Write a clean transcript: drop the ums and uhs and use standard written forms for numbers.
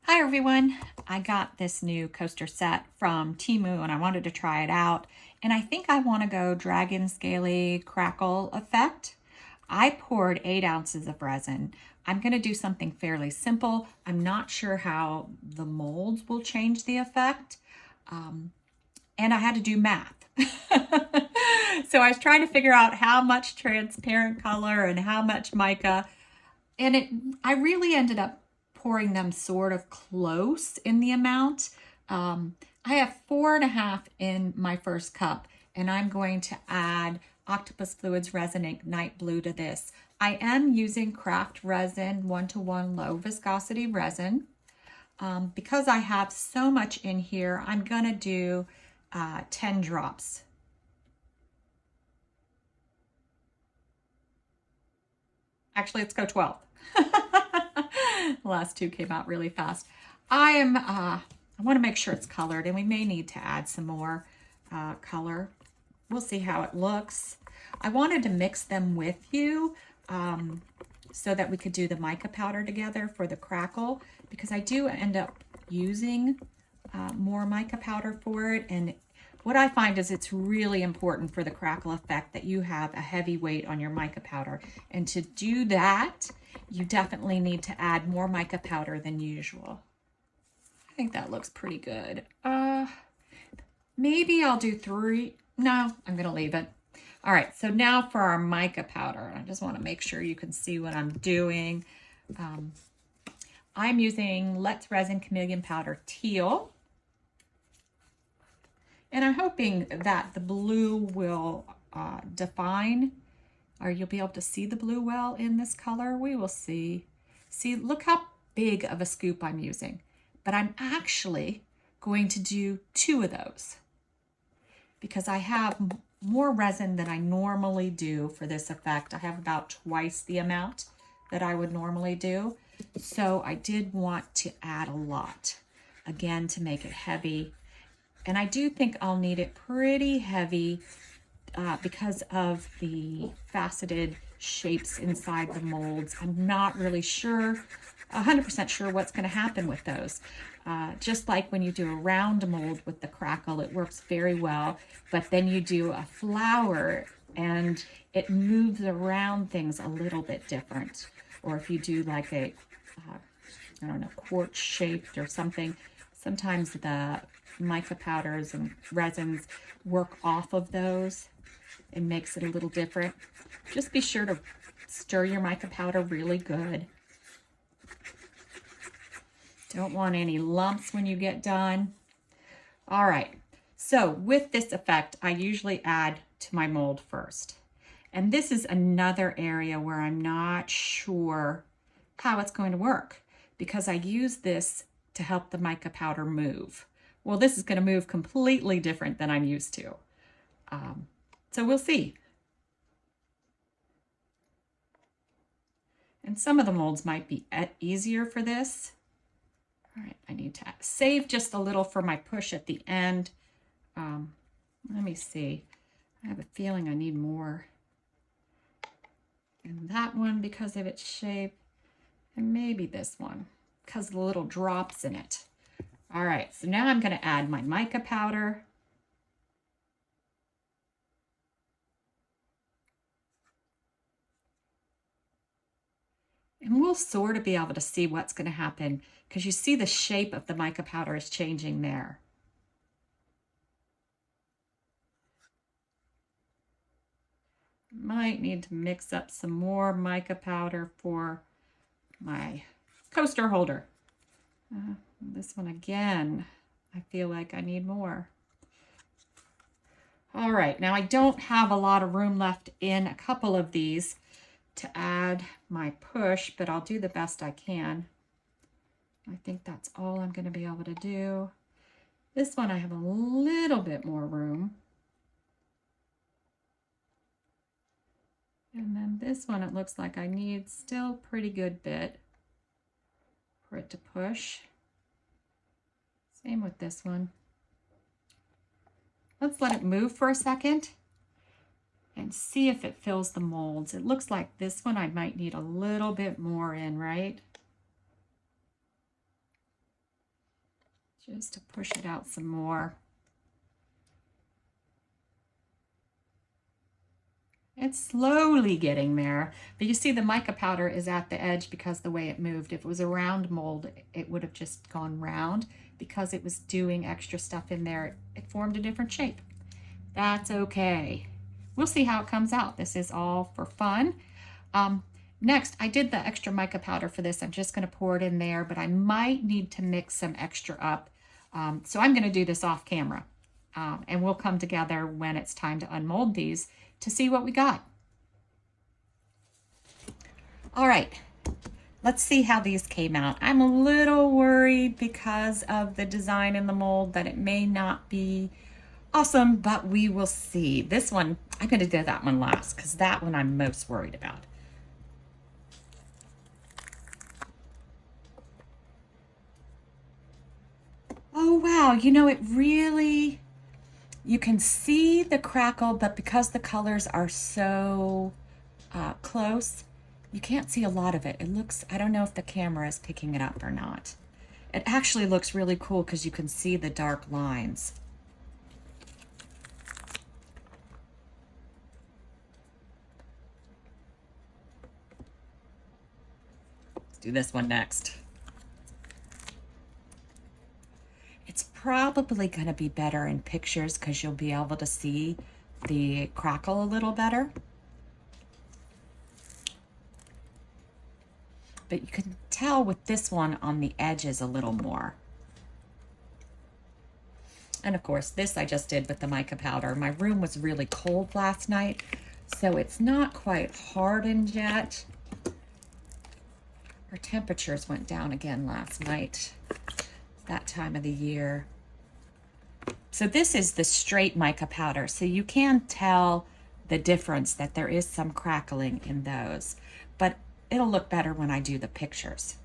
Hi everyone! I got this new coaster set from Temu and I wanted to try it out. And I think I want to go Dragon Scaly Crackle effect. I poured 8 ounces of resin. I'm going to do something fairly simple. I'm not sure how the molds will change the effect. And I had to do math. So I was trying to figure out how much transparent color and how much mica. And I really ended up pouring them sort of close in the amount. I have 4.5 in my first cup, and I'm going to add Octopus Fluids Resin Ignite Blue to this. I am using Craft Resin 1:1 low viscosity resin. Because I have so much in here, I'm gonna do 10 drops. Actually, let's go 12. The last two came out really fast. I want to make sure it's colored, and we may need to add some more color. We'll see how it looks. I wanted to mix them with you so that we could do the mica powder together for the crackle, because I do end up using more mica powder for it. And what I find is it's really important for the crackle effect that you have a heavy weight on your mica powder. And to do that, you definitely need to add more mica powder than usual. I think that looks pretty good. Maybe I'll do 3. No, I'm gonna leave it. All right, so now for our mica powder. I just wanna make sure you can see what I'm doing. I'm using Let's Resin Chameleon Powder Teal. And I'm hoping that the blue will define, or you'll be able to see the blue well in this color. We will see. See, look how big of a scoop I'm using. But I'm actually going to do 2 of those because I have more resin than I normally do for this effect. I have about twice the amount that I would normally do. So I did want to add a lot, again, to make it heavy. And I do think I'll need it pretty heavy because of the faceted shapes inside the molds. I'm not really sure, 100% sure what's going to happen with those. Just like when you do a round mold with the crackle, it works very well. But then you do a flower and it moves around things a little bit different. Or if you do like a, I don't know, quartz shaped or something, sometimes the mica powders and resins work off of those and makes it a little different. Just be sure to stir your mica powder really good. Don't want any lumps when you get done. All right, so with this effect, I usually add to my mold first. And this is another area where I'm not sure how it's going to work because I use this to help the mica powder move. Well, this is going to move completely different than I'm used to. So we'll see. And some of the molds might be easier for this. All right, I need to save just a little for my push at the end. Let me see. I have a feeling I need more in that one because of its shape, and maybe this one because of the little drops in it. All right, so now I'm going to add my mica powder. And we'll sort of be able to see what's going to happen because you see the shape of the mica powder is changing there. Might need to mix up some more mica powder for my coaster holder. This one again, I feel like I need more. All right, now I don't have a lot of room left in a couple of these to add my push, but I'll do the best I can. I think that's all I'm going to be able to do. This one I have a little bit more room. And then this one, it looks like I need still a pretty good bit for it to push. Same with this one. Let's let it move for a second and see if it fills the molds. It looks like this one I might need a little bit more in, right? just to push it out some more. It's slowly getting there, but you see the mica powder is at the edge because the way it moved. If it was a round mold, it would have just gone round. Because it was doing extra stuff in there, it formed a different shape. That's okay. We'll see how it comes out. This is all for fun. Next, I did the extra mica powder for this. I'm just going to pour it in there, but I might need to mix some extra up. So I'm going to do this off camera, and we'll come together when it's time to unmold these to see what we got. All right, let's see how these came out. I'm a little worried because of the design in the mold that it may not be awesome, but we will see. This one, I'm going to do that one last because that one I'm most worried about. Oh, wow. You know, it really, you can see the crackle, but because the colors are so close, you can't see a lot of it. It looks, I don't know if the camera is picking it up or not. It actually looks really cool because you can see the dark lines. Let's do this one next. It's probably going to be better in pictures because you'll be able to see the crackle a little better. But you can tell with this one on the edges a little more. And of course, this I just did with the mica powder. My room was really cold last night, so it's not quite hardened yet. Our temperatures went down again last night. That time of the year. So this is the straight mica powder, so you can tell the difference that there is some crackling in those, but it'll look better when I do the pictures.